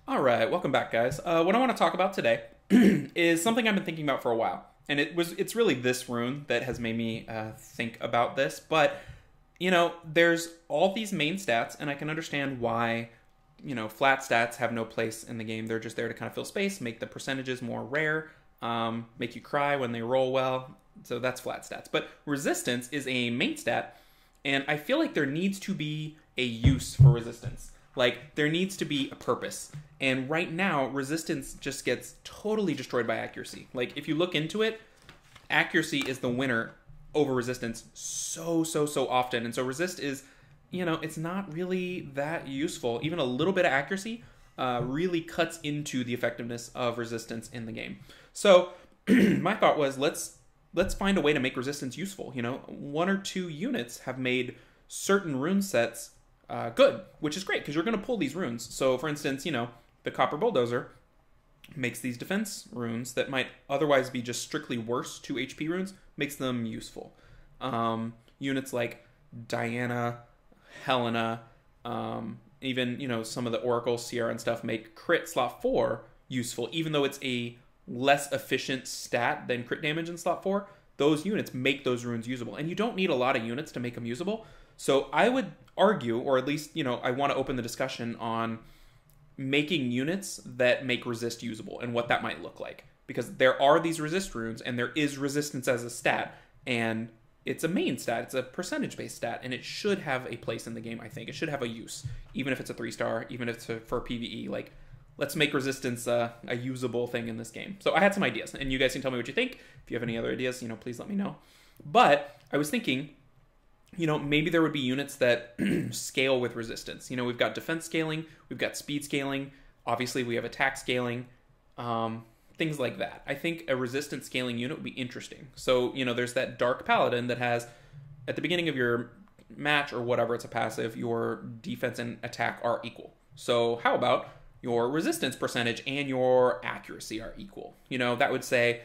All right, welcome back, guys. What I want to talk about today is something I've been thinking about for a while, and it's really this rune that has made me think about this. But there's all these main stats, and I can understand why flat stats have no place in the game. They're just there to kind of fill space, make the percentages more rare, make you cry when they roll well. So that's flat stats. But resistance is a main stat, and I feel like there needs to be a use for resistance. Like, there needs to be a purpose. And right now, resistance just gets totally destroyed by accuracy. Like, if you look into it, accuracy is the winner over resistance so often. And so resist is, it's not really that useful. Even a little bit of accuracy really cuts into the effectiveness of resistance in the game. So my thought was, let's find a way to make resistance useful. One or two units have made certain rune sets good, which is great because you're going to pull these runes. So for instance, the Copper Bulldozer makes these defense runes that might otherwise be just strictly worse 2 HP runes, makes them useful. Units like Diana, Helena, even some of the Oracle, Sierra and stuff make crit slot 4 useful, even though it's a less efficient stat than crit damage in slot 4. Those units make those runes usable, and you don't need a lot of units to make them usable. So I would argue, or at least, I want to open the discussion on making units that make resist usable and what that might look like. Because there are these resist runes, and there is resistance as a stat, and it's a main stat, it's a percentage-based stat, and it should have a place in the game, I think. It should have a use, even if it's a 3-star, even if it's for PvE. Like, let's make resistance a usable thing in this game. So I had some ideas, and you guys can tell me what you think. If you have any other ideas, please let me know. But I was thinking, maybe there would be units that scale with resistance. We've got defense scaling, we've got speed scaling, obviously we have attack scaling, things like that. I think a resistance scaling unit would be interesting. So, there's that Dark Paladin that has, at the beginning of your match or whatever, it's a passive, your defense and attack are equal. So how about your resistance percentage and your accuracy are equal? That would say,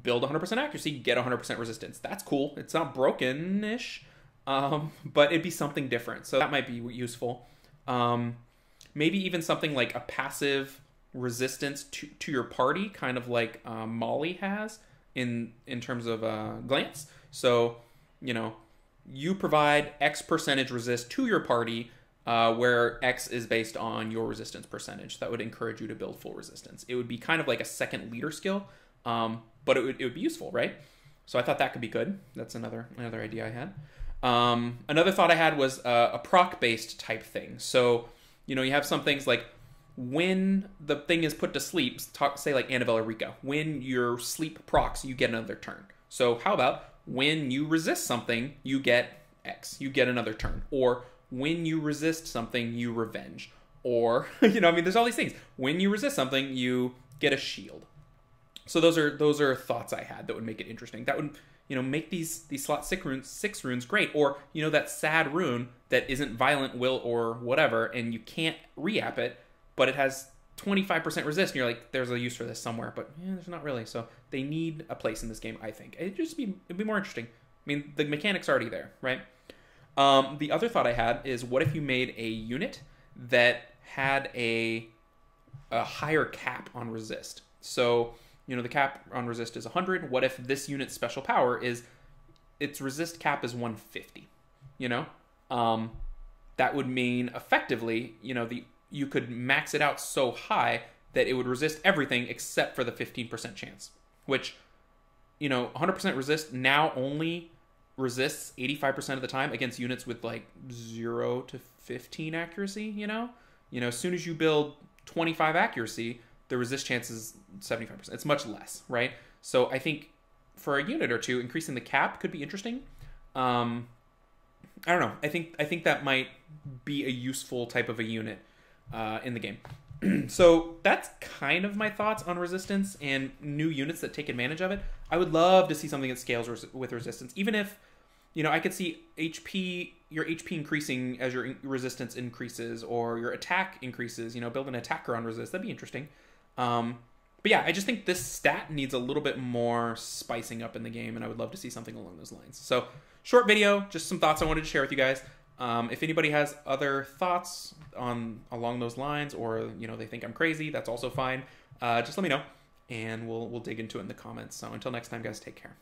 build 100% accuracy, get 100% resistance. That's cool. It's not broken-ish. But it'd be something different. So that might be useful. Maybe even something like a passive resistance to your party, kind of like Molly has in terms of glance. So, you provide X percentage resist to your party, where X is based on your resistance percentage. That would encourage you to build full resistance. It would be kind of like a second leader skill, but it would be useful, right? So I thought that could be good. That's another idea I had. Another thought I had was a proc-based type thing. So, you have some things like when the thing is put to sleep, say like Annabelle or Rico, when your sleep procs, you get another turn. So how about when you resist something, you get X, you get another turn. Or when you resist something, you revenge. Or, there's all these things. When you resist something, you get a shield. So those are thoughts I had that would make it interesting. That would make these slot 6 runes great. Or, that sad rune that isn't violent, will, or whatever, and you can't re-app it, but it has 25% resist, and you're like, there's a use for this somewhere, but there's not really. So they need a place in this game, I think. It'd be more interesting. The mechanic's already there, right? The other thought I had is, what if you made a unit that had a higher cap on resist? So, the cap on resist is 100. What if this unit's special power is its resist cap is 150? That would mean effectively, you could max it out so high that it would resist everything except for the 15% chance, which, 100% resist now only resists 85% of the time against units with like 0 to 15 accuracy, as soon as you build 25 accuracy, the resist chance is 75%. It's much less, right? So I think for a unit or two, increasing the cap could be interesting. I don't know. I think that might be a useful type of a unit in the game. So that's kind of my thoughts on resistance and new units that take advantage of it. I would love to see something that scales with resistance, even if, I could see your HP increasing as your resistance increases, or your attack increases, build an attacker on resist. That'd be interesting. But yeah, I just think this stat needs a little bit more spicing up in the game, and I would love to see something along those lines. So, short video, just some thoughts I wanted to share with you guys. If anybody has other thoughts along those lines, or they think I'm crazy, that's also fine. Just let me know, and we'll dig into it in the comments. So until next time, guys, take care.